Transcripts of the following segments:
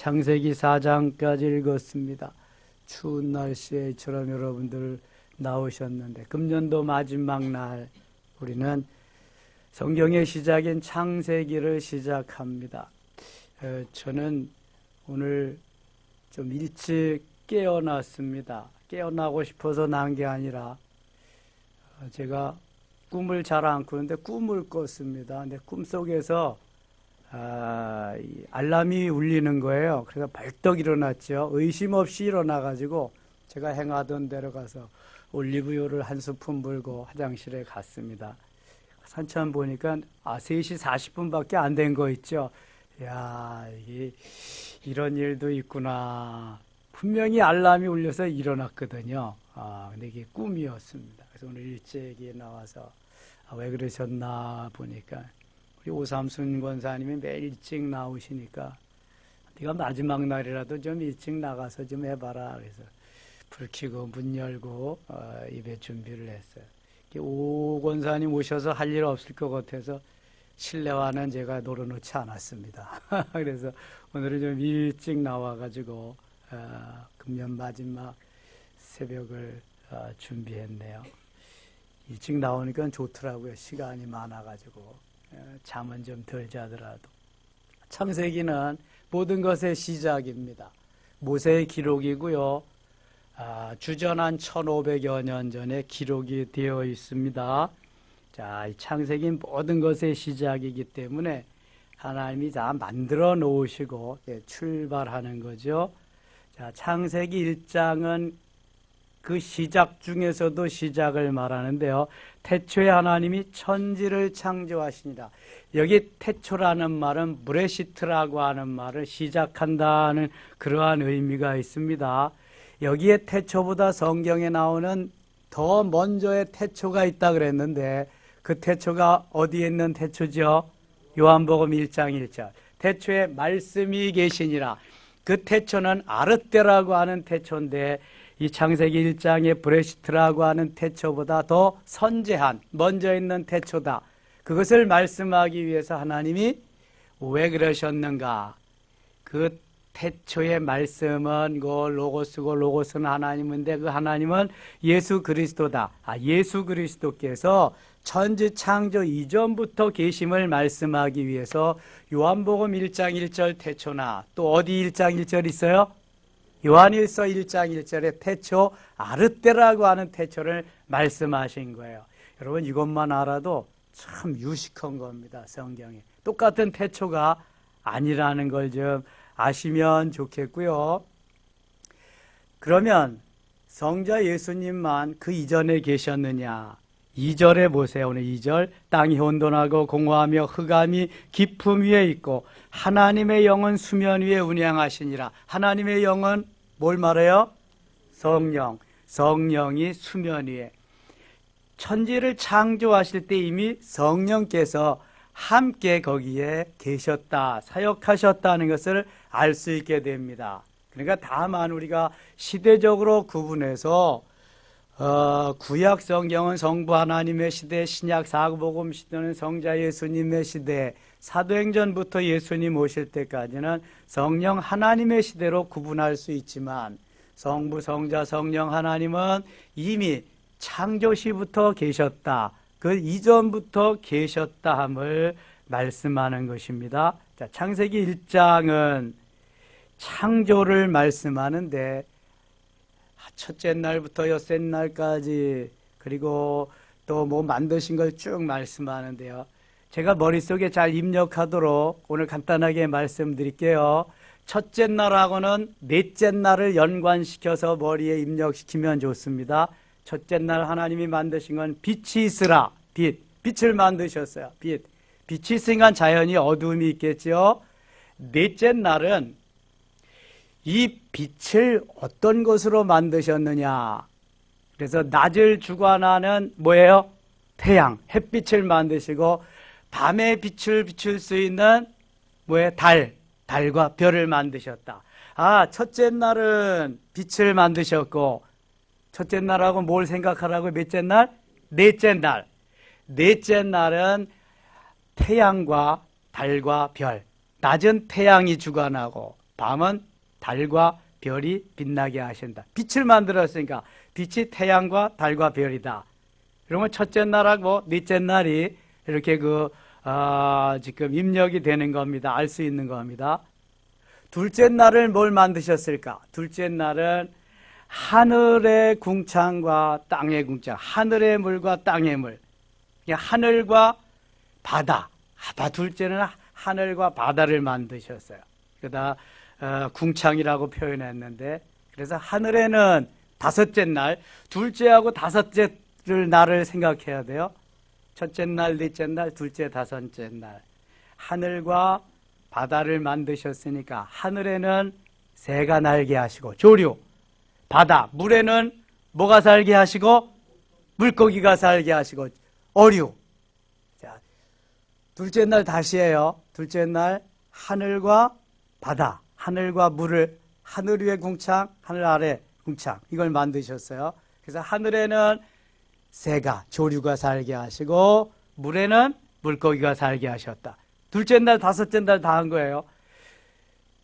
창세기 4장까지 읽었습니다. 추운 날씨에 이처럼 여러분들 나오셨는데 금년도 마지막 날 우리는 성경의 시작인 창세기를 시작합니다. 저는 오늘 좀 일찍 깨어났습니다. 깨어나고 싶어서 난 게 아니라 제가 꿈을 잘 안 꾸는데 꿈을 꿨습니다. 근데 꿈속에서 알람이 울리는 거예요. 그래서 벌떡 일어났죠. 의심 없이 일어나가지고 제가 행하던 데로 가서 올리브유를 한 스푼 불고 화장실에 갔습니다. 산천 보니까 3시 40분밖에 안 된 거 있죠. 야, 이런 일도 있구나. 분명히 알람이 울려서 일어났거든요. 근데 이게 꿈이었습니다. 그래서 오늘 일찍이 나와서 왜 그러셨나 보니까 우리 오삼순 권사님이 매일 일찍 나오시니까 네가 마지막 날이라도 좀 일찍 나가서 좀 해봐라. 그래서 불 켜고 문 열고 입에 준비를 했어요. 오 권사님 오셔서 할 일 없을 것 같아서 실내화는 제가 놀아놓지 않았습니다. 그래서 오늘은 좀 일찍 나와가지고 금년 마지막 새벽을 준비했네요. 일찍 나오니까 좋더라고요. 시간이 많아가지고 잠은 좀 덜 자더라도. 창세기는 모든 것의 시작입니다. 모세의 기록이고요. 주전 한 1500여 년 전에 기록이 되어 있습니다. 자, 이 창세기는 모든 것의 시작이기 때문에 하나님이 다 만들어 놓으시고 출발하는 거죠. 자, 창세기 1장은 그 시작 중에서도 시작을 말하는데요. 태초에 하나님이 천지를 창조하시니라. 여기 태초라는 말은 브레시트라고 하는 말을 시작한다는 그러한 의미가 있습니다. 여기에 태초보다 성경에 나오는 더 먼저의 태초가 있다 그랬는데 그 태초가 어디에 있는 태초죠? 요한복음 1장 1절. 태초에 말씀이 계시니라. 그 태초는 아르떼라고 하는 태초인데 이 창세기 1장의 브레시트라고 하는 태초보다 더 선재한 먼저 있는 태초다. 그것을 말씀하기 위해서 하나님이 왜 그러셨는가? 그 태초의 말씀은 그 로고스고 로고스는 하나님인데 그 하나님은 예수 그리스도다. 예수 그리스도께서 천지 창조 이전부터 계심을 말씀하기 위해서 요한복음 1장 1절 태초나 또 어디 1장 1절 있어요? 요한일서 1장 1절에 태초 아르떼라고 하는 태초를 말씀하신 거예요. 여러분 이것만 알아도 참 유식한 겁니다. 성경에. 똑같은 태초가 아니라는 걸 좀 아시면 좋겠고요. 그러면 성자 예수님만 그 이전에 계셨느냐? 2절에 보세요. 오늘 2절. 땅이 혼돈하고 공허하며 흑암이 깊음 위에 있고 하나님의 영은 수면 위에 운행하시니라. 하나님의 영은 뭘 말해요? 성령. 성령이 수면 위에. 천지를 창조하실 때 이미 성령께서 함께 거기에 계셨다, 사역하셨다는 것을 알 수 있게 됩니다. 그러니까 다만 우리가 시대적으로 구분해서 구약 성경은 성부 하나님의 시대, 신약 사복음 시대는 성자 예수님의 시대, 사도행전부터 예수님 오실 때까지는 성령 하나님의 시대로 구분할 수 있지만 성부, 성자, 성령 하나님은 이미 창조시부터 계셨다, 그 이전부터 계셨다함을 말씀하는 것입니다. 자, 창세기 1장은 창조를 말씀하는데 첫째 날부터 엿새 날까지 그리고 또 뭐 만드신 걸 쭉 말씀하는데요. 제가 머릿속에 잘 입력하도록 오늘 간단하게 말씀드릴게요. 첫째 날하고는 넷째 날을 연관시켜서 머리에 입력시키면 좋습니다. 첫째 날 하나님이 만드신 건 빛이 있으라. 빛을 만드셨어요. 빛이 있으니까 자연히 어두움이 있겠죠. 넷째 날은 이 빛을 어떤 것으로 만드셨느냐. 그래서 낮을 주관하는 뭐예요? 태양, 햇빛을 만드시고 밤에 빛을 비출 수 있는 뭐예요? 달과 별을 만드셨다. 첫째 날은 빛을 만드셨고 첫째 날하고 뭘 생각하라고? 몇째 날? 넷째 날. 넷째 날은 태양과 달과 별. 낮은 태양이 주관하고 밤은 달과 별이 빛나게 하신다. 빛을 만들었으니까 빛이 태양과 달과 별이다. 그러면 첫째 날하고 넷째 날이 이렇게 지금 입력이 되는 겁니다. 알 수 있는 겁니다. 둘째 날을 뭘 만드셨을까? 둘째 날은 하늘의 궁창과 땅의 궁창, 하늘의 물과 땅의 물, 하늘과 바다. 둘째는 하늘과 바다를 만드셨어요. 그러다 궁창이라고 표현했는데, 그래서 하늘에는 다섯째 날, 둘째하고 다섯째를 날을 생각해야 돼요. 첫째 날, 넷째 날, 둘째, 다섯째 날. 하늘과 바다를 만드셨으니까 하늘에는 새가 날게 하시고 조류, 바다, 물에는 뭐가 살게 하시고 물고기가 살게 하시고 어류. 자, 둘째 날 다시 해요. 둘째 날 하늘과 바다, 하늘과 물을, 하늘 위에 궁창, 하늘 아래 궁창, 이걸 만드셨어요. 그래서 하늘에는 새가, 조류가 살게 하시고 물에는 물고기가 살게 하셨다. 둘째 날, 다섯째 날 다 한 거예요.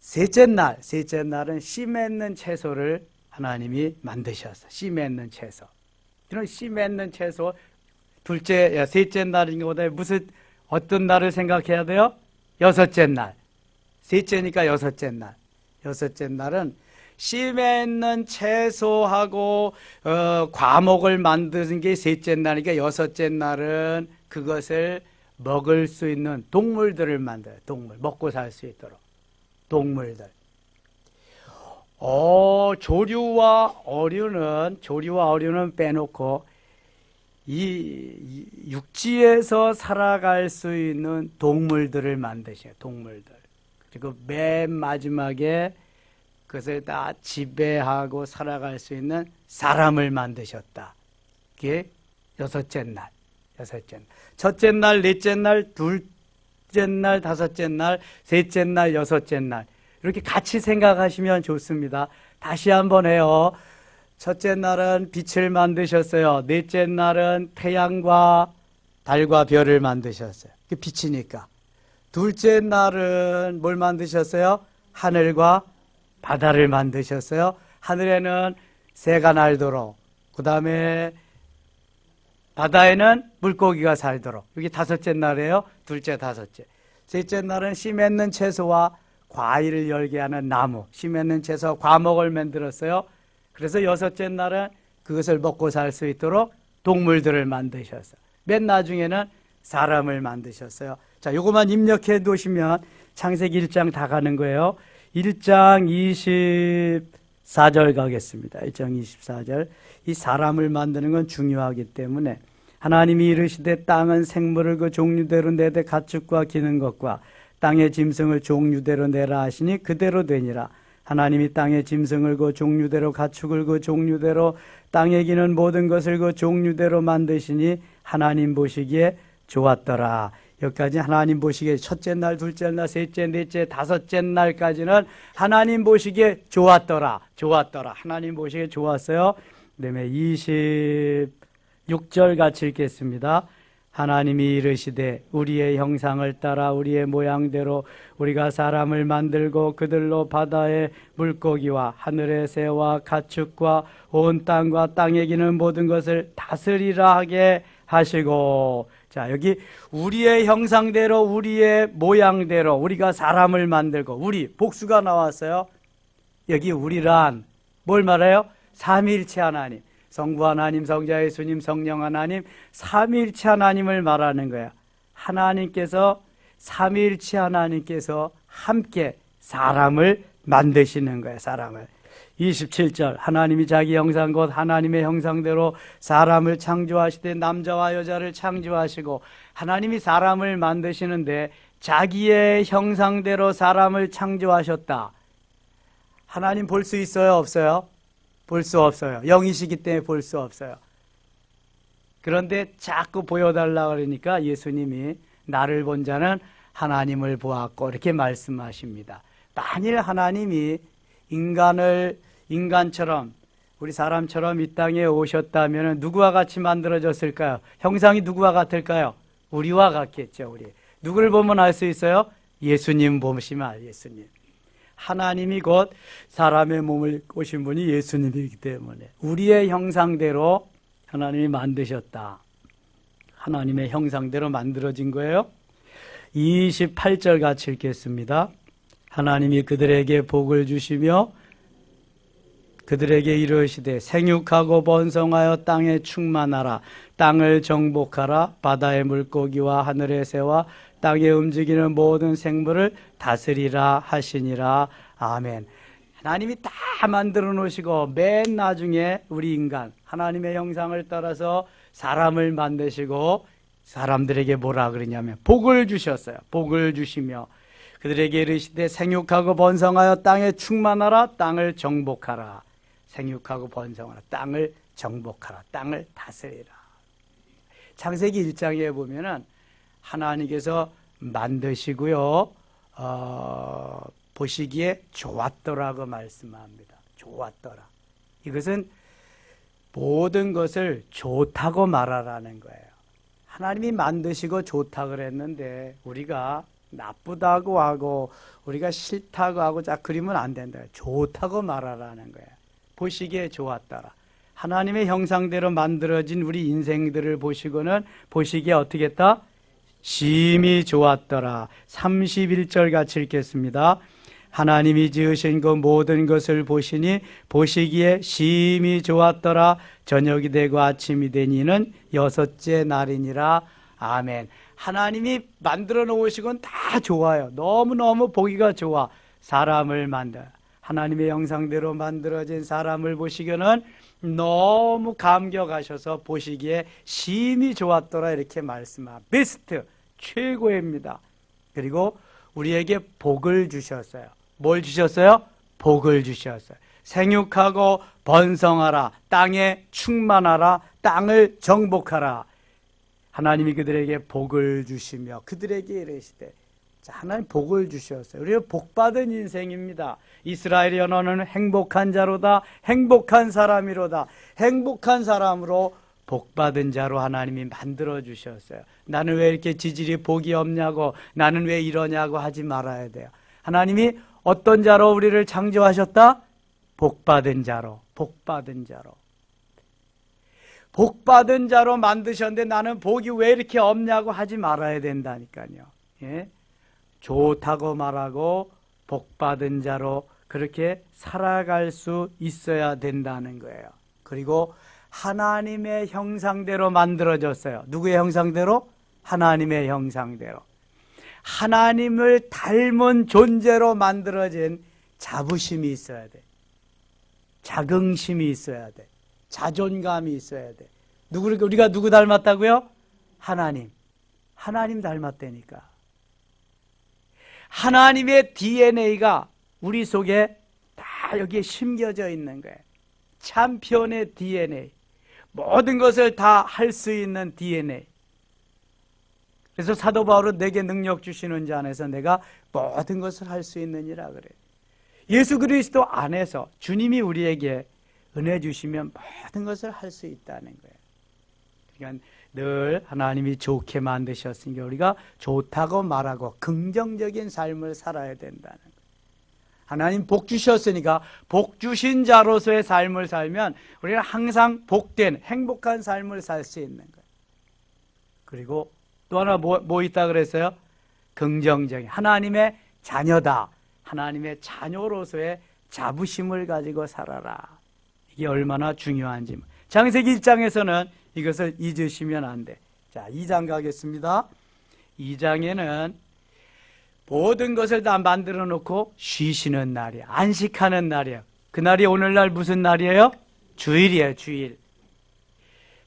셋째 날은 씨 맺는 채소를 하나님이 만드셨어요. 씨 맺는 채소. 이런 씨 맺는 채소, 셋째 날인 것보다 어떤 날을 생각해야 돼요? 여섯째 날. 셋째니까 여섯째 날. 여섯째 날은 씨 맺는 채소하고 과목을 만드는 게 셋째 날이니까 여섯째 날은 그것을 먹을 수 있는 동물들을 만들어요. 동물, 먹고 살 수 있도록 동물들. 조류와 어류는 빼놓고 이 육지에서 살아갈 수 있는 동물들을 만드셔요. 동물들. 그리고 맨 마지막에 그것을 다 지배하고 살아갈 수 있는 사람을 만드셨다. 그게 여섯째 날. 첫째 날, 넷째 날, 둘째 날, 다섯째 날, 셋째 날, 여섯째 날. 이렇게 같이 생각하시면 좋습니다. 다시 한번 해요. 첫째 날은 빛을 만드셨어요. 넷째 날은 태양과 달과 별을 만드셨어요. 그 빛이니까. 둘째 날은 뭘 만드셨어요? 하늘과 바다를 만드셨어요. 하늘에는 새가 날도록, 그 다음에 바다에는 물고기가 살도록. 이게 다섯째 날이에요. 둘째, 다섯째. 셋째 날은 씨 맺는 채소와 과일을 열게 하는 나무, 씨 맺는 채소와 과목을 만들었어요. 그래서 여섯째 날은 그것을 먹고 살 수 있도록 동물들을 만드셨어요. 맨 나중에는 사람을 만드셨어요. 자, 요거만 입력해 두시면 창세기 1장 다 가는 거예요. 1장 24절 가겠습니다. 1장 24절. 이 사람을 만드는 건 중요하기 때문에 하나님이 이르시되 땅은 생물을 그 종류대로 내되 가축과 기는 것과 땅의 짐승을 종류대로 내라 하시니 그대로 되니라. 하나님이 땅의 짐승을 그 종류대로 가축을 그 종류대로 땅에 기는 모든 것을 그 종류대로 만드시니 하나님 보시기에 좋았더라. 여기까지 하나님 보시기에 첫째 날, 둘째 날, 셋째, 넷째, 다섯째 날까지는 하나님 보시기에 좋았더라. 하나님 보시기에 좋았어요. 그다음에 26절 같이 읽겠습니다. 하나님이 이르시되 우리의 형상을 따라 우리의 모양대로 우리가 사람을 만들고 그들로 바다의 물고기와 하늘의 새와 가축과 온 땅과 땅에 기는 모든 것을 다스리라 하게 하시고. 자, 여기 우리의 형상대로 우리의 모양대로 우리가 사람을 만들고, 우리 복수가 나왔어요. 여기 우리란 뭘 말해요? 삼위일체 하나님, 성부 하나님, 성자 예수님, 성령 하나님, 삼위일체 하나님을 말하는 거야. 하나님께서, 삼위일체 하나님께서 함께 사람을 만드시는 거야. 사람을. 27절 하나님이 자기 형상 곧 하나님의 형상대로 사람을 창조하시되 남자와 여자를 창조하시고. 하나님이 사람을 만드시는데 자기의 형상대로 사람을 창조하셨다. 하나님 볼 수 있어요? 없어요? 볼 수 없어요. 영이시기 때문에 볼 수 없어요. 그런데 자꾸 보여달라 그러니까 예수님이 나를 본 자는 하나님을 보았고 이렇게 말씀하십니다. 만일 하나님이 인간처럼, 우리 사람처럼 이 땅에 오셨다면 누구와 같이 만들어졌을까요? 형상이 누구와 같을까요? 우리와 같겠죠. 우리 누구를 보면 알 수 있어요? 예수님 보시면 예수님. 하나님이 곧 사람의 몸을 오신 분이 예수님이기 때문에 우리의 형상대로 하나님이 만드셨다. 하나님의 형상대로 만들어진 거예요. 28절 같이 읽겠습니다. 하나님이 그들에게 복을 주시며 그들에게 이르시되 생육하고 번성하여 땅에 충만하라. 땅을 정복하라. 바다의 물고기와 하늘의 새와 땅에 움직이는 모든 생물을 다스리라 하시니라. 아멘. 하나님이 다 만들어 놓으시고 맨 나중에 우리 인간 하나님의 형상을 따라서 사람을 만드시고 사람들에게 뭐라 그러냐면 복을 주셨어요. 복을 주시며 그들에게 이르시되 생육하고 번성하여 땅에 충만하라. 땅을 정복하라. 생육하고 번성하라. 땅을 정복하라. 땅을 다스리라. 창세기 1장에 보면은 하나님께서 만드시고요. 보시기에 좋았더라고 말씀합니다. 좋았더라. 이것은 모든 것을 좋다고 말하라는 거예요. 하나님이 만드시고 좋다고 그랬는데 우리가 나쁘다고 하고 우리가 싫다고 하고 자 그러면 안 된다. 좋다고 말하라는 거예요. 보시기에 좋았더라. 하나님의 형상대로 만들어진 우리 인생들을 보시고는 보시기에 어떻게 했다? 심히 좋았더라. 31절 같이 읽겠습니다. 하나님이 지으신 그 모든 것을 보시니 보시기에 심히 좋았더라. 저녁이 되고 아침이 되니는 여섯째 날이니라. 아멘. 하나님이 만들어 놓으시곤 다 좋아요. 너무너무 보기가 좋아. 사람을 만들어 하나님의 형상대로 만들어진 사람을 보시기에는 너무 감격하셔서 보시기에 심히 좋았더라 이렇게 말씀합니다. 베스트, 최고입니다. 그리고 우리에게 복을 주셨어요. 뭘 주셨어요? 복을 주셨어요. 생육하고 번성하라. 땅에 충만하라. 땅을 정복하라. 하나님이 그들에게 복을 주시며 그들에게 이르시되 하나님 복을 주셨어요. 우리가 복받은 인생입니다. 이스라엘의 언어는 행복한 자로다. 행복한 사람이로다. 행복한 사람으로 복받은 자로 하나님이 만들어 주셨어요. 나는 왜 이렇게 지질이 복이 없냐고 나는 왜 이러냐고 하지 말아야 돼요. 하나님이 어떤 자로 우리를 창조하셨다? 복받은 자로. 복받은 자로. 복받은 자로 만드셨는데 나는 복이 왜 이렇게 없냐고 하지 말아야 된다니까요. 예? 좋다고 말하고 복받은 자로 그렇게 살아갈 수 있어야 된다는 거예요. 그리고 하나님의 형상대로 만들어졌어요. 누구의 형상대로? 하나님의 형상대로. 하나님을 닮은 존재로 만들어진 자부심이 있어야 돼. 자긍심이 있어야 돼. 자존감이 있어야 돼. 우리가 누구 닮았다고요? 하나님. 하나님 닮았다니까. 하나님의 DNA가 우리 속에 다 여기에 심겨져 있는 거예요. 참편의 DNA. 모든 것을 다 할 수 있는 DNA. 그래서 사도 바울은 내게 능력 주시는 자 안에서 내가 모든 것을 할 수 있느니라 그래요. 예수 그리스도 안에서 주님이 우리에게 은혜 주시면 모든 것을 할 수 있다는 거예요. 그러니까 늘 하나님이 좋게 만드셨으니까 우리가 좋다고 말하고 긍정적인 삶을 살아야 된다는 거예요. 하나님 복 주셨으니까 복 주신 자로서의 삶을 살면 우리는 항상 복된 행복한 삶을 살 수 있는 거예요. 그리고 또 하나 뭐 있다 그랬어요? 긍정적인 하나님의 자녀다. 하나님의 자녀로서의 자부심을 가지고 살아라. 이게 얼마나 중요한지. 창세기 1장에서는 이것을 잊으시면 안 돼. 자, 2장 가겠습니다. 2장에는 모든 것을 다 만들어 놓고 쉬시는 날이야. 안식하는 날이야. 그날이 오늘날 무슨 날이에요? 주일이에요, 주일.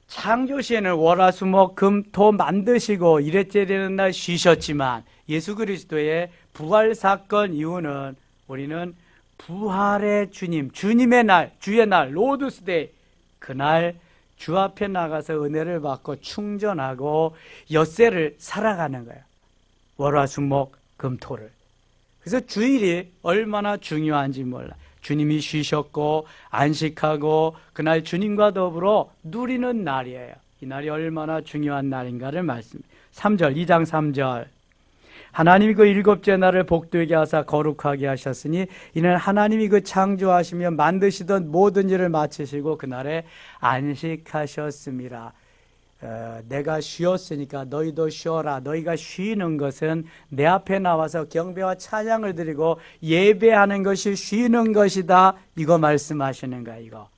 창조시에는 월화수목금토 만드시고 이랬째 되는 날 쉬셨지만 예수 그리스도의 부활 사건 이후는 우리는 부활의 주님, 주님의 날, 주의 날, 로드스데이 그날 주 앞에 나가서 은혜를 받고 충전하고 엿새를 살아가는 거예요. 월화수목금토를. 그래서 주일이 얼마나 중요한지 몰라. 주님이 쉬셨고 안식하고 그날 주님과 더불어 누리는 날이에요. 이 날이 얼마나 중요한 날인가를 말씀합니다. 3절, 2장 3절. 하나님이 그 일곱째 날을 복되게 하사 거룩하게 하셨으니 이는 하나님이 그 창조하시며 만드시던 모든 일을 마치시고 그날에 안식하셨습니다. 내가 쉬었으니까 너희도 쉬어라. 너희가 쉬는 것은 내 앞에 나와서 경배와 찬양을 드리고 예배하는 것이 쉬는 것이다. 이거 말씀하시는 거야. 이거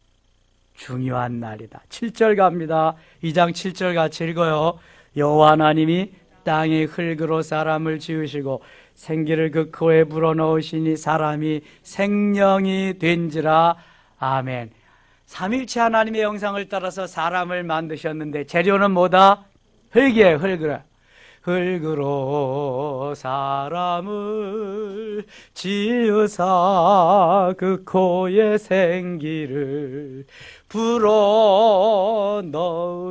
중요한 날이다. 7절 갑니다. 2장 7절 같이 읽어요. 여호와 하나님이 땅의 흙으로 사람을 지으시고 생기를 그 코에 불어넣으시니 사람이 생명이 된지라. 아멘. 삼위일체 하나님의 형상을 따라서 사람을 만드셨는데 재료는 뭐다? 흙이에요. 흙으로 사람을 지으사 그 코에 생기를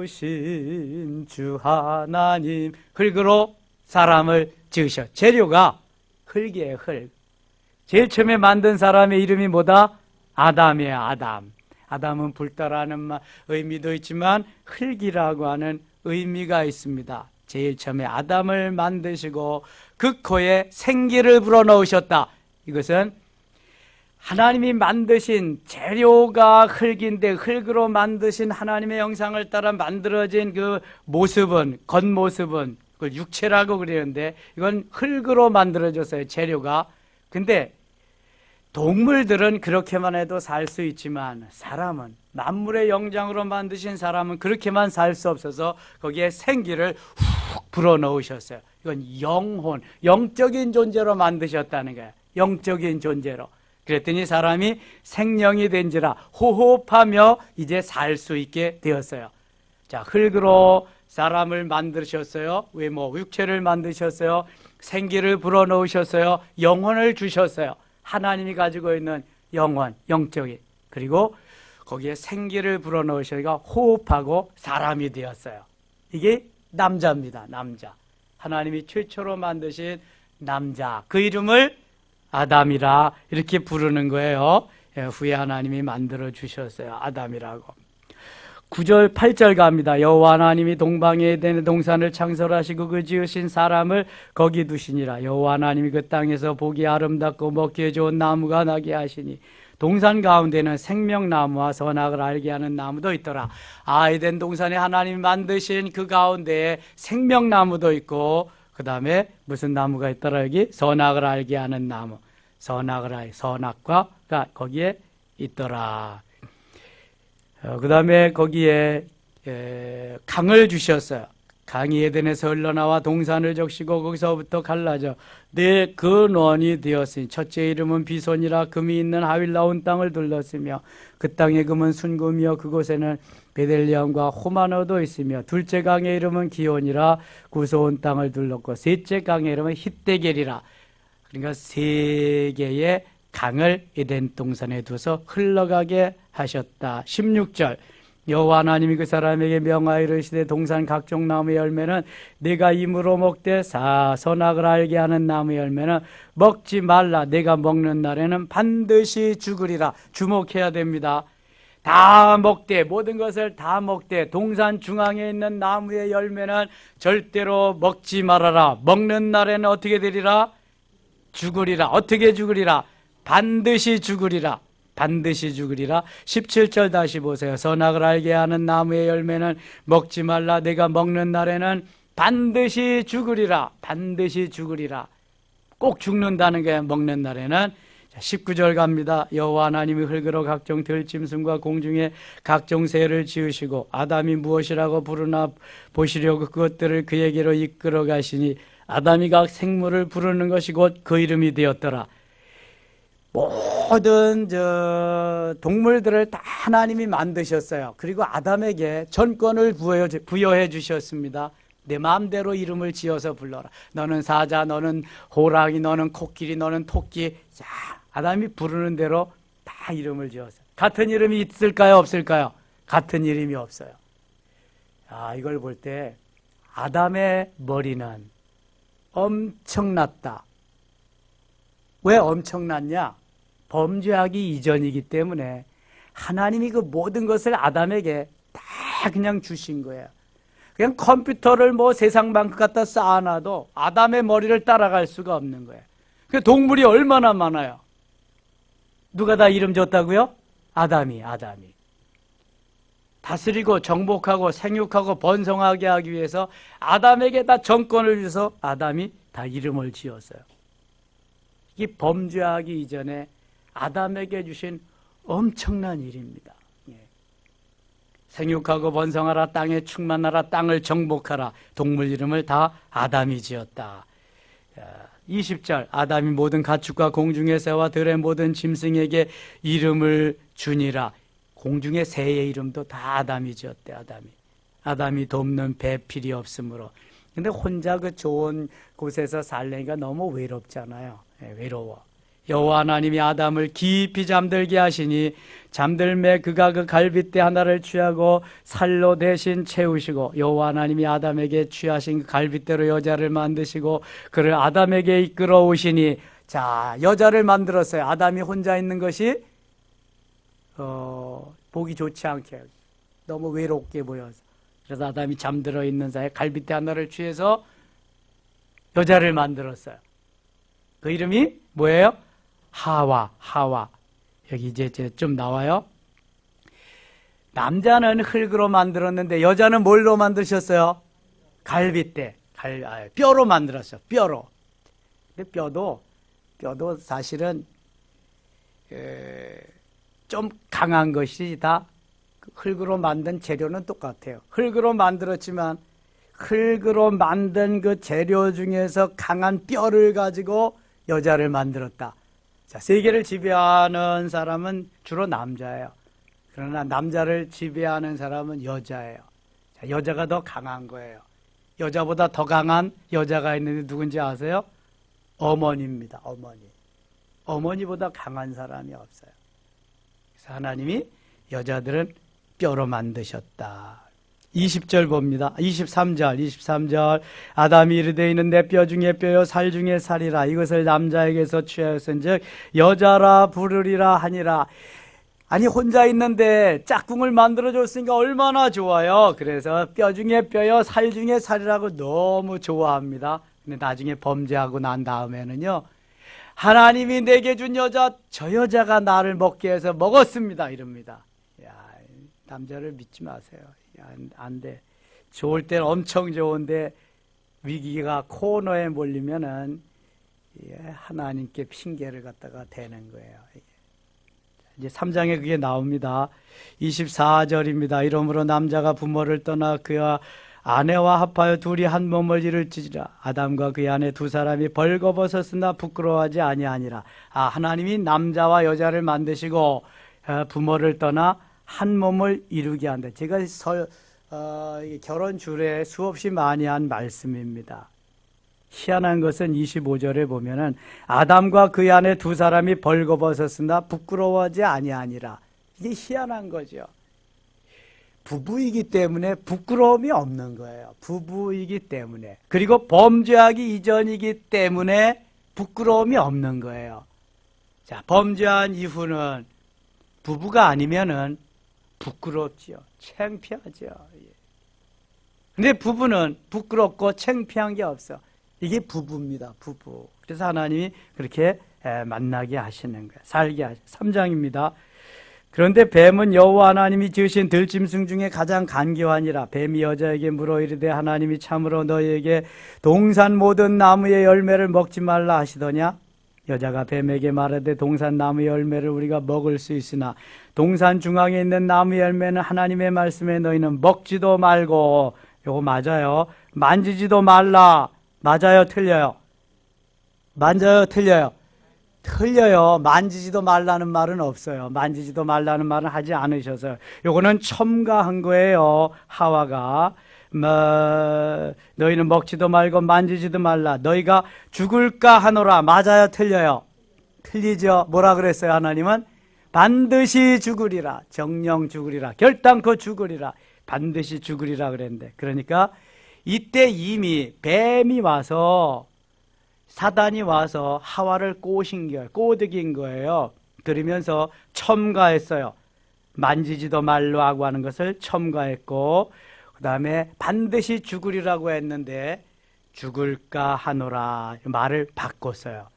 불어넣으신 주 하나님. 흙으로 사람을 지으셔. 재료가 흙이에요. 흙. 제일 처음에 만든 사람의 이름이 뭐다? 아담이에요. 아담은 불다라는 의미도 있지만 흙이라고 하는 의미가 있습니다. 제일 처음에 아담을 만드시고 그 코에 생기를 불어넣으셨다. 이것은 하나님이 만드신 재료가 흙인데 흙으로 만드신 하나님의 형상을 따라 만들어진 그 모습은, 겉모습은 그걸 육체라고 그러는데 이건 흙으로 만들어졌어요. 재료가. 근데 동물들은 그렇게만 해도 살 수 있지만 사람은, 만물의 영장으로 만드신 사람은 그렇게만 살 수 없어서 거기에 생기를 훅 불어넣으셨어요. 이건 영혼, 영적인 존재로 만드셨다는 거예요. 영적인 존재로. 그랬더니 사람이 생명이 된지라 호흡하며 이제 살 수 있게 되었어요. 자, 흙으로 사람을 만드셨어요. 외모, 육체를 만드셨어요. 생기를 불어넣으셨어요. 영혼을 주셨어요. 하나님이 가지고 있는 영혼, 영적인. 그리고 거기에 생기를 불어넣으시니까 호흡하고 사람이 되었어요. 이게 남자입니다. 남자. 하나님이 최초로 만드신 남자. 그 이름을 아담이라 이렇게 부르는 거예요. 후에 하나님이 만들어 주셨어요. 아담이라고. 9절 8절 갑니다. 여호와 하나님이 동방에 에덴의 동산을 창설하시고 그 지으신 사람을 거기 두시니라. 여호와 하나님이 그 땅에서 보기 아름답고 먹기에 좋은 나무가 나게 하시니 동산 가운데는 생명나무와 선악을 알게 하는 나무도 있더라. 에덴 동산에 하나님이 만드신 그 가운데에 생명나무도 있고 그 다음에 무슨 나무가 있더라. 여기 선악을 알게 하는 나무. 선악과 거기에 있더라. 그 다음에 거기에 강을 주셨어요. 강이 에덴에서 흘러나와 동산을 적시고 거기서부터 갈라져 내 근원이 되었으니 첫째 이름은 비손이라 금이 있는 하윌 나온 땅을 둘렀으며 그 땅의 금은 순금이요 그곳에는 베델리엄과 호마노도 있으며 둘째 강의 이름은 기온이라 구소온 땅을 둘렀고 셋째 강의 이름은 hitdegel이라. 그러니까 세 개의 강을 에덴 동산에 두어서 흘러가게 하셨다. 16절 여호와 하나님이 그 사람에게 명하여 이르시되 동산 각종 나무의 열매는 내가 임으로 먹되 선악을 알게 하는 나무의 열매는 먹지 말라. 내가 먹는 날에는 반드시 죽으리라. 주목해야 됩니다. 다 먹되, 모든 것을 다 먹되 동산 중앙에 있는 나무의 열매는 절대로 먹지 말아라. 먹는 날에는 어떻게 되리라? 죽으리라. 어떻게 죽으리라? 반드시 죽으리라. 반드시 죽으리라. 17절 다시 보세요. 선악을 알게 하는 나무의 열매는 먹지 말라. 내가 먹는 날에는 반드시 죽으리라. 반드시 죽으리라. 꼭 죽는다는 게 먹는 날에는. 19절 갑니다. 여호와 하나님이 흙으로 각종 들짐승과 공중에 각종 새를 지으시고 아담이 무엇이라고 부르나 보시려고 그것들을 그에게로 이끌어 가시니 아담이 각 생물을 부르는 것이 곧 그 이름이 되었더라. 모든 동물들을 다 하나님이 만드셨어요. 그리고 아담에게 전권을 부여해 주셨습니다. 내 마음대로 이름을 지어서 불러라. 너는 사자, 너는 호랑이, 너는 코끼리, 너는 토끼. 자, 아담이 부르는 대로 다 이름을 지었어요. 같은 이름이 있을까요? 없을까요? 같은 이름이 없어요. 이걸 볼 때 아담의 머리는 엄청났다. 왜 엄청났냐? 범죄하기 이전이기 때문에 하나님이 그 모든 것을 아담에게 다 그냥 주신 거예요. 그냥 컴퓨터를 뭐 세상만큼 갖다 쌓아놔도 아담의 머리를 따라갈 수가 없는 거예요. 그 동물이 얼마나 많아요. 누가 다 이름 줬다고요? 아담이. 다스리고 정복하고 생육하고 번성하게 하기 위해서 아담에게 다 정권을 줘서 아담이 다 이름을 지었어요. 이게 범죄하기 이전에 아담에게 주신 엄청난 일입니다. 생육하고 번성하라, 땅에 충만하라, 땅을 정복하라. 동물 이름을 다 아담이 지었다. 20절 아담이 모든 가축과 공중의 새와 들의 모든 짐승에게 이름을 주니라. 공중의 새의 이름도 다 아담이 지었대. 아담이 돕는 배필이 없으므로. 근데 혼자 그 좋은 곳에서 살려니까 너무 외롭잖아요. 외로워. 여호와 하나님이 아담을 깊이 잠들게 하시니 잠들매 그가 그 갈빗대 하나를 취하고 살로 대신 채우시고, 여호와 하나님이 아담에게 취하신 그 갈빗대로 여자를 만드시고 그를 아담에게 이끌어 오시니, 자, 여자를 만들었어요. 아담이 혼자 있는 것이 보기 좋지 않게, 너무 외롭게 보여서. 그래서 아담이 잠들어 있는 사이에 갈빗대 하나를 취해서 여자를 만들었어요. 그 이름이 뭐예요? 하와. 여기 이제 좀 나와요. 남자는 흙으로 만들었는데 여자는 뭘로 만드셨어요? 갈빗대, 뼈로 만들었어요. 뼈로. 근데 뼈도 사실은 좀 강한 것이 다 흙으로 만든 재료는 똑같아요. 흙으로 만들었지만 흙으로 만든 그 재료 중에서 강한 뼈를 가지고 여자를 만들었다. 자, 세계를 지배하는 사람은 주로 남자예요. 그러나 남자를 지배하는 사람은 여자예요. 자, 여자가 더 강한 거예요. 여자보다 더 강한 여자가 있는데 누군지 아세요? 어머니입니다. 어머니보다 강한 사람이 없어요. 그래서 하나님이 여자들은 뼈로 만드셨다. 20절 봅니다. 23절 아담이 이르되 이는 내 뼈 중에 뼈요 살 중에 살이라. 이것을 남자에게서 취하였은즉 여자라 부르리라 하니라. 아니, 혼자 있는데 짝꿍을 만들어줬으니까 얼마나 좋아요. 그래서 뼈 중에 뼈요 살 중에 살이라고 너무 좋아합니다. 근데 나중에 범죄하고 난 다음에는요, 하나님이 내게 준 여자, 저 여자가 나를 먹게 해서 먹었습니다 이럽니다. 야, 남자를 믿지 마세요. 안 돼. 좋을 때는 엄청 좋은데 위기가 코너에 몰리면은 하나님께 핑계를 갖다가 대는 거예요. 이제 3장에 그게 나옵니다. 24절입니다. 이러므로 남자가 부모를 떠나 그와 아내와 합하여 둘이 한 몸을 이룰지라. 아담과 그의 아내 두 사람이 벌거벗었으나 부끄러워하지 아니하니라. 하나님이 남자와 여자를 만드시고 부모를 떠나 한 몸을 이루게 한다. 제가 결혼 주례에 수없이 많이 한 말씀입니다. 희한한 것은 25절에 보면은 아담과 그의 아내 두 사람이 벌거벗었으나 부끄러워하지 아니하니라. 이게 희한한 거죠. 부부이기 때문에 부끄러움이 없는 거예요. 부부이기 때문에. 그리고 범죄하기 이전이기 때문에 부끄러움이 없는 거예요. 자, 범죄한 이후는 부부가 아니면은 부끄럽지요. 창피하죠. 근데 부부는 부끄럽고 창피한 게 없어. 이게 부부입니다. 부부. 그래서 하나님이 그렇게 만나게 하시는 거예요. 살게 하시는 3장입니다. 그런데 뱀은 여호와 하나님이 지으신 들짐승 중에 가장 간교하니라. 뱀이 여자에게 물어 이르되 하나님이 참으로 너희에게 동산 모든 나무의 열매를 먹지 말라 하시더냐? 여자가 뱀에게 말하되 동산 나무 열매를 우리가 먹을 수 있으나 동산 중앙에 있는 나무 열매는 하나님의 말씀에 너희는 먹지도 말고, 요거 맞아요. 만지지도 말라. 맞아요, 틀려요? 맞아요, 틀려요? 틀려요. 만지지도 말라는 말은 없어요. 만지지도 말라는 말은 하지 않으셔서요. 요거는 첨가한 거예요. 하와가 너희는 먹지도 말고 만지지도 말라. 너희가 죽을까 하노라. 맞아요, 틀려요? 틀리죠. 뭐라 그랬어요? 하나님은 반드시 죽으리라. 정령 죽으리라. 결단코 죽으리라. 반드시 죽으리라 그랬는데, 그러니까 이때 이미 뱀이 와서, 사단이 와서 하와를 꼬드긴 거예요. 그러면서 첨가했어요. 만지지도 말로 하고 하는 것을 첨가했고, 그 다음에 반드시 죽으리라고 했는데 죽을까 하노라 말을 바꿨어요.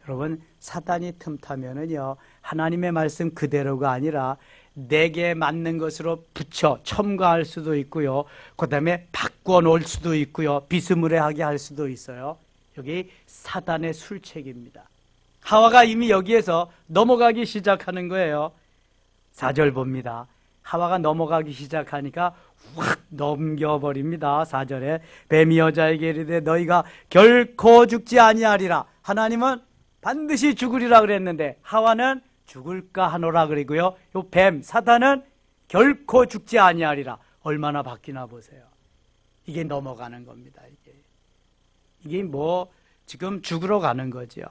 여러분, 사단이 틈타면은요, 하나님의 말씀 그대로가 아니라 내게 맞는 것으로 붙여 첨가할 수도 있고요, 그 다음에 바꿔 놓을 수도 있고요, 비스무리하게 할 수도 있어요. 여기 사단의 술책입니다. 하와가 이미 여기에서 넘어가기 시작하는 거예요. 4절 봅니다. 하와가 넘어가기 시작하니까 확 넘겨버립니다. 4절에 뱀이 여자에게 이르되 너희가 결코 죽지 아니하리라. 하나님은 반드시 죽으리라 그랬는데 하와는 죽을까 하노라 그리고요, 요 뱀 사단은 결코 죽지 아니하리라. 얼마나 바뀌나 보세요. 이게 넘어가는 겁니다. 이게 뭐 지금 죽으러 가는 거죠.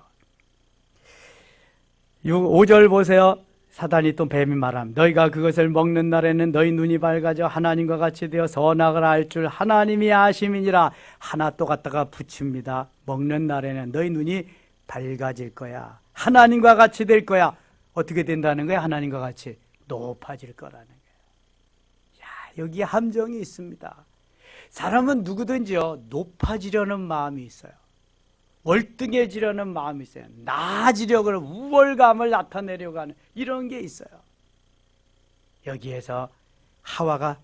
5절 보세요. 사단이 또 뱀이 말함. 너희가 그것을 먹는 날에는 너희 눈이 밝아져 하나님과 같이 되어 선악을 알 줄 하나님이 아심이니라. 하나 또 갖다가 붙입니다. 먹는 날에는 너희 눈이 밝아질 거야. 하나님과 같이 될 거야. 어떻게 된다는 거야? 하나님과 같이 높아질 거라는 거야. 야, 여기 함정이 있습니다. 사람은 누구든지요, 높아지려는 마음이 있어요. 월등해지려는 마음이 있어요. 나아지려고 하는 우월감을 나타내려고 하는 이런 게 있어요. 여기에서 하와가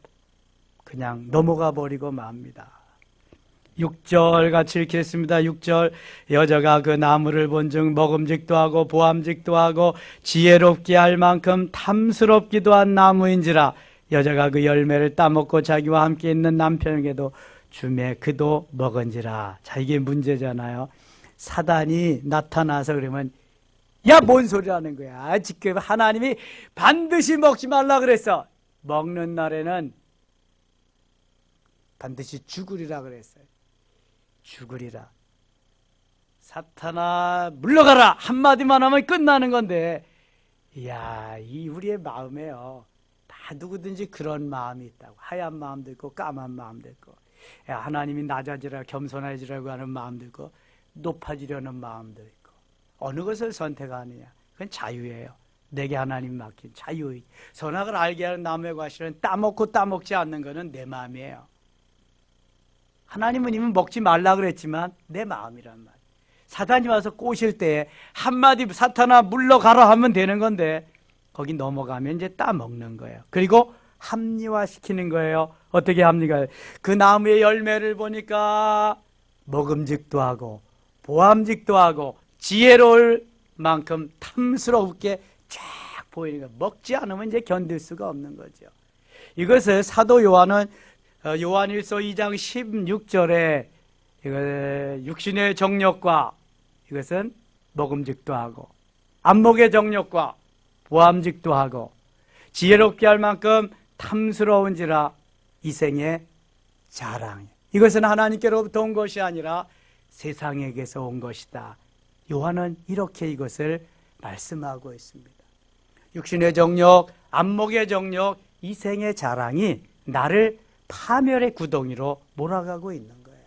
그냥 넘어가 버리고 맙니다. 6절 같이 읽겠습니다. 6절 여자가 그 나무를 본즉 먹음직도 하고 보암직도 하고 지혜롭게 할 만큼 탐스럽기도 한 나무인지라. 여자가 그 열매를 따먹고 자기와 함께 있는 남편에게도 주매 그도 먹은지라. 자, 이게 문제잖아요. 사단이 나타나서 그러면 야, 뭔 소리라는 거야. 지금 하나님이 반드시 먹지 말라 그랬어. 먹는 날에는 반드시 죽으리라 그랬어요. 죽으리라. 사탄아 물러가라 한마디만 하면 끝나는 건데, 이야, 이 우리의 마음에요, 다 누구든지 그런 마음이 있다고. 하얀 마음도 있고 까만 마음도 있고, 하나님이 낮아지라 겸손해지라고 하는 마음도 있고 높아지려는 마음도 있고. 어느 것을 선택하느냐, 그건 자유예요. 내게 하나님 맡긴 자유. 선악을 알게 하는 나무의 과실은 따먹고 따먹지 않는 것은 내 마음이에요. 하나님은 이미 먹지 말라 그랬지만 내 마음이란 말이에요. 사단이 와서 꼬실 때 한마디 사탄아 물러가라 하면 되는 건데 거기 넘어가면 이제 따먹는 거예요. 그리고 합리화시키는 거예요. 어떻게 합니까? 그 나무의 열매를 보니까 먹음직도 하고 보암직도 하고 지혜로울 만큼 탐스럽게 쫙 보이는 거예요. 먹지 않으면 이제 견딜 수가 없는 거죠. 이것을 사도 요한은 요한일서 2장 16절에 육신의 정욕과 이것은 먹음직도 하고 안목의 정욕과 보암직도 하고 지혜롭게 할 만큼 탐스러운지라 이생의 자랑. 이것은 하나님께로부터 온 것이 아니라 세상에게서 온 것이다. 요한은 이렇게 이것을 말씀하고 있습니다. 육신의 정욕, 안목의 정욕, 이생의 자랑이 나를 파멸의 구덩이로 몰아가고 있는 거예요.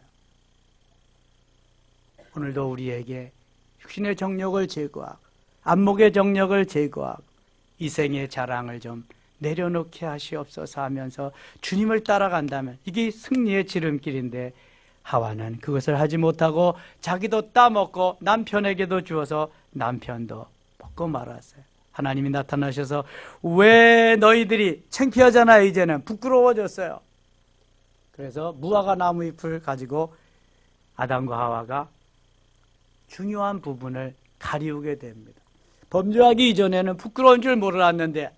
오늘도 우리에게 육신의 정욕을 제거하고 안목의 정욕을 제거하고 이생의 자랑을 좀 내려놓게 하시옵소서 하면서 주님을 따라간다면 이게 승리의 지름길인데, 하와는 그것을 하지 못하고 자기도 따먹고 남편에게도 주어서 남편도 먹고 말았어요. 하나님이 나타나셔서 왜 너희들이, 창피하잖아요. 이제는 부끄러워졌어요. 그래서 무화과 나무 잎을 가지고 아담과 하와가 중요한 부분을 가리우게 됩니다. 범죄하기 이전에는 부끄러운 줄 몰랐는데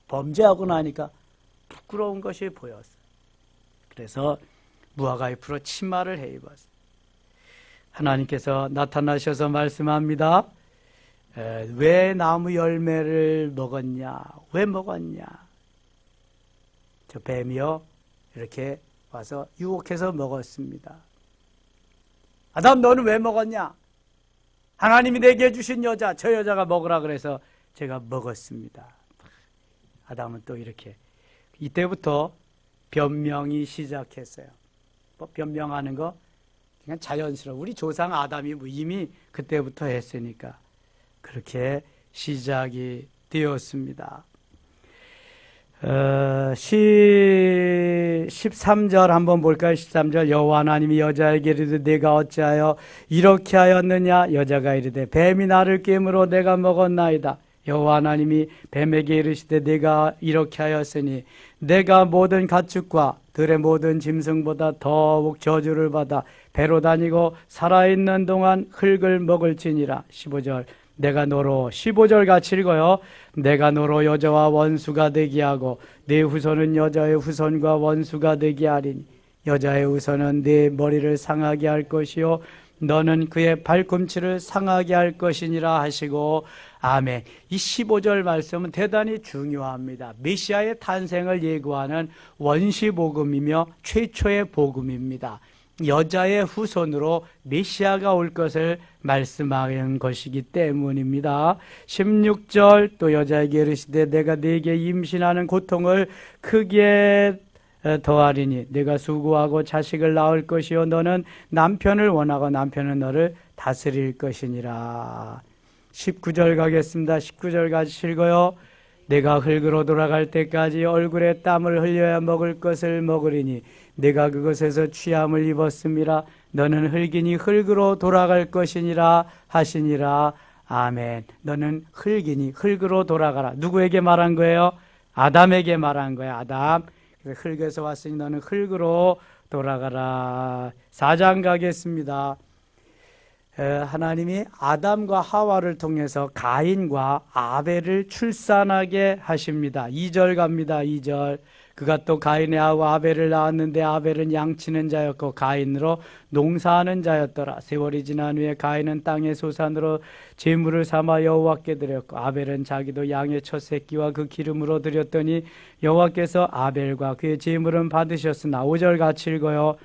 범죄하고 나니까 부끄러운 것이 보였어요. 그래서 무화과 잎으로 치마를 해 입었어요. 하나님께서 나타나셔서 말씀합니다. 왜 나무 열매를 먹었냐? 왜 먹었냐? 저 뱀이요, 이렇게 와서 유혹해서 먹었습니다. 아담, 너는 왜 먹었냐? 하나님이 내게 주신 여자, 저 여자가 먹으라 그래서 제가 먹었습니다. 아담은 또 이렇게, 이때부터 변명이 시작했어요. 뭐 변명하는 거 그냥 자연스러워. 우리 조상 아담이 뭐 이미 그때부터 했으니까 그렇게 시작이 되었습니다. 13절 한번 볼까요? 13절. 여호와 하나님이 여자에게 이르되 내가 어찌하여 이렇게 하였느냐? 여자가 이르되 뱀이 나를 깨물어 내가 먹었나이다. 여호와 하나님이 뱀에게 이르시되 내가 이렇게 하였으니 내가 모든 가축과 들의 모든 짐승보다 더욱 저주를 받아 배로 다니고 살아있는 동안 흙을 먹을지니라. 15절. 내가 너로 15절 같이 읽어요. 내가 너로 여자와 원수가 되게 하고 네 후손은 여자의 후손과 원수가 되게 하리니 여자의 후손은 네 머리를 상하게 할 것이요 너는 그의 발꿈치를 상하게 할 것이니라 하시고 아멘. 이 15절 말씀은 대단히 중요합니다. 메시아의 탄생을 예고하는 원시복음이며 최초의 복음입니다. 여자의 후손으로 메시아가 올 것을 말씀하는 것이기 때문입니다. 16절 또 여자에게 이르시되 내가 네게 임신하는 고통을 크게 더하리니 내가 수고하고 자식을 낳을 것이요 너는 남편을 원하고 남편은 너를 다스릴 것이니라. 19절 가겠습니다. 19절 같이 읽어요. 내가 흙으로 돌아갈 때까지 얼굴에 땀을 흘려야 먹을 것을 먹으리니 내가 그것에서 취함을 입었음이라. 너는 흙이니 흙으로 돌아갈 것이니라 하시니라. 아멘. 너는 흙이니 흙으로 돌아가라. 누구에게 말한 거예요? 아담에게 말한 거예요. 아담. 그래서 흙에서 왔으니 너는 흙으로 돌아가라. 4장 가겠습니다. 하나님이 아담과 하와를 통해서 가인과 아벨을 출산하게 하십니다. 2절 갑니다. 2절. 그가 또 가인의 아우 아벨을 낳았는데 아벨은 양치는 자였고 가인으로 농사하는 자였더라. 세월이 지난 후에 가인은 땅의 소산으로 제물을 삼아 여호와께 드렸고 아벨은 자기도 양의 첫 새끼와 그 기름으로 드렸더니 여호와께서 아벨과 그의 제물은 받으셨으나 5절 같이 읽어요.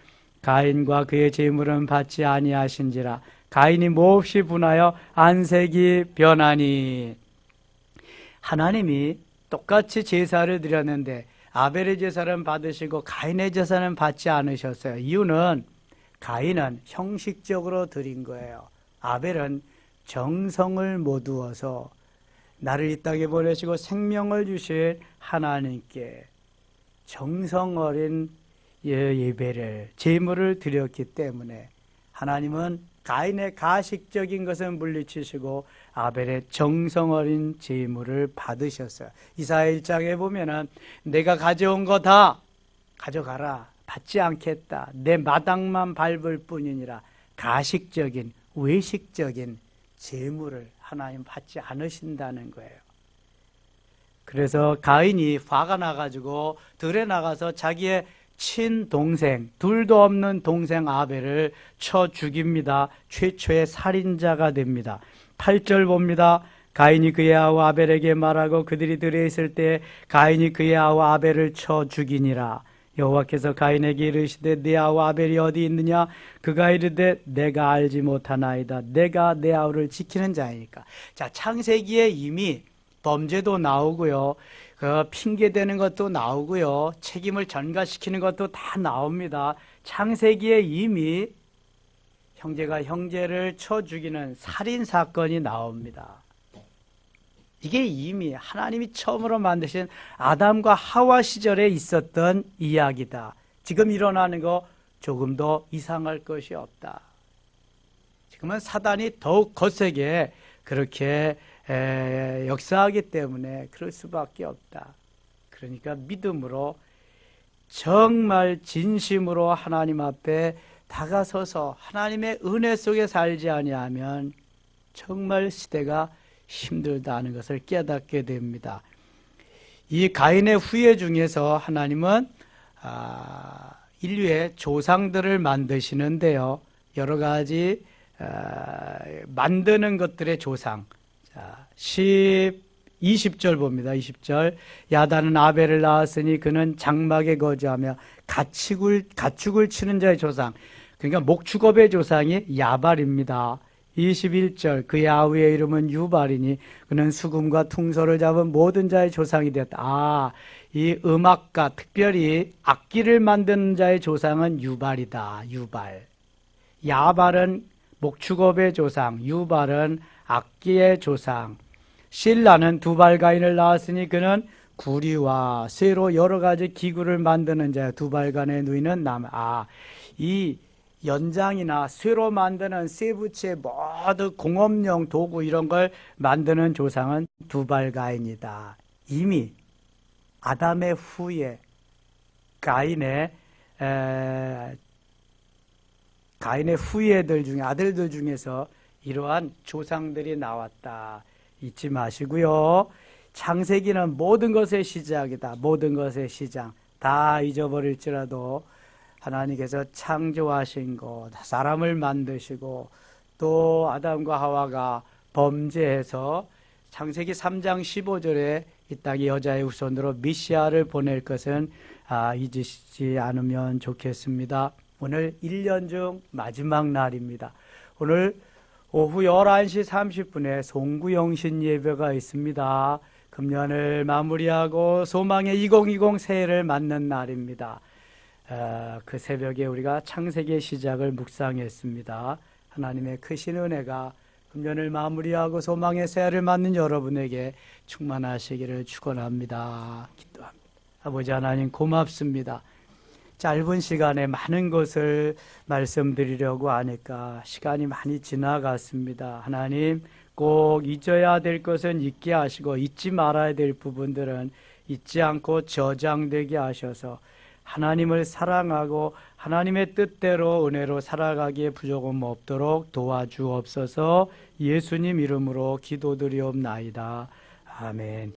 가인과 그의 제물은 받지 아니하신지라. 가인이 몹시 분하여 안색이 변하니. 하나님이 똑같이 제사를 드렸는데 아벨의 제사는 받으시고 가인의 제사는 받지 않으셨어요. 이유는 가인은 형식적으로 드린 거예요. 아벨은 정성을 모두어서 나를 이 땅에 보내시고 생명을 주신 하나님께 정성 어린 예배를 제물을 드렸기 때문에 하나님은 가인의 가식적인 것은 물리치시고 아벨의 정성 어린 제물을 받으셨어요. 이사야 1장에 보면은 내가 가져온 거 다 가져가라. 받지 않겠다. 내 마당만 밟을 뿐이니라. 가식적인 외식적인 제물을 하나님 받지 않으신다는 거예요. 그래서 가인이 화가 나가지고 들에 나가서 자기의 친동생, 둘도 없는 동생 아벨을 쳐 죽입니다. 최초의 살인자가 됩니다. 8절 봅니다. 가인이 그의 아우 아벨에게 말하고 그들이 들에 있을 때 가인이 그의 아우 아벨을 쳐 죽이니라. 여호와께서 가인에게 이르시되 네 아우 아벨이 어디 있느냐? 그가 이르되 내가 알지 못하나이다. 내가 내 아우를 지키는 자이니까. 자, 창세기에 이미 범죄도 나오고요. 핑계대는 것도 나오고요. 책임을 전가시키는 것도 다 나옵니다. 창세기에 이미 형제가 형제를 쳐 죽이는 살인 사건이 나옵니다. 이게 이미 하나님이 처음으로 만드신 아담과 하와 시절에 있었던 이야기다. 지금 일어나는 거 조금 더 이상할 것이 없다. 지금은 사단이 더욱 거세게 그렇게 역사하기 때문에 그럴 수밖에 없다. 그러니까 믿음으로 정말 진심으로 하나님 앞에 다가서서 하나님의 은혜 속에 살지 아니하면 정말 시대가 힘들다는 것을 깨닫게 됩니다. 이 가인의 후예 중에서 하나님은 인류의 조상들을 만드시는데요. 여러 가지 만드는 것들의 조상. 자, 20절 봅니다. 20절. 야단은 아벨을 낳았으니 그는 장막에 거주하며 가축을 치는 자의 조상. 그러니까 목축업의 조상이 야발입니다. 21절. 그의 아우의 이름은 유발이니 그는 수금과 퉁소를 잡은 모든 자의 조상이 되었다. 이 음악가, 특별히 악기를 만드는 자의 조상은 유발이다. 유발. 야발은 목축업의 조상, 유발은 악기의 조상. 실라는 두발 가인을 낳았으니 그는 구리와 쇠로 여러 가지 기구를 만드는 자 두발간에 누이는 나무. 이 연장이나 쇠로 만드는 쇠붙이의 모든 공업용 도구 이런 걸 만드는 조상은 두발가인이다. 이미 아담의 후에 가인의 후예들 중에 아들들 중에서 이러한 조상들이 나왔다. 잊지 마시고요. 창세기는 모든 것의 시작이다. 모든 것의 시작. 다 잊어버릴지라도 하나님께서 창조하신 것, 사람을 만드시고 또 아담과 하와가 범죄해서 창세기 3장 15절에 이 땅에 여자의 후손으로 미시아를 보낼 것은 잊으시지 않으면 좋겠습니다. 오늘 1년 중 마지막 날입니다. 오늘 오후 11시 30분에 송구영신 예배가 있습니다. 금년을 마무리하고 소망의 2020 새해를 맞는 날입니다. 그 새벽에 우리가 창세기의 시작을 묵상했습니다. 하나님의 크신 은혜가 금년을 마무리하고 소망의 새해를 맞는 여러분에게 충만하시기를 축원합니다. 기도합니다. 아버지 하나님 고맙습니다. 짧은 시간에 많은 것을 말씀드리려고 하니까 시간이 많이 지나갔습니다. 하나님 꼭 잊어야 될 것은 잊게 하시고 잊지 말아야 될 부분들은 잊지 않고 저장되게 하셔서 하나님을 사랑하고 하나님의 뜻대로 은혜로 살아가기에 부족함 없도록 도와주옵소서. 예수님 이름으로 기도드리옵나이다. 아멘.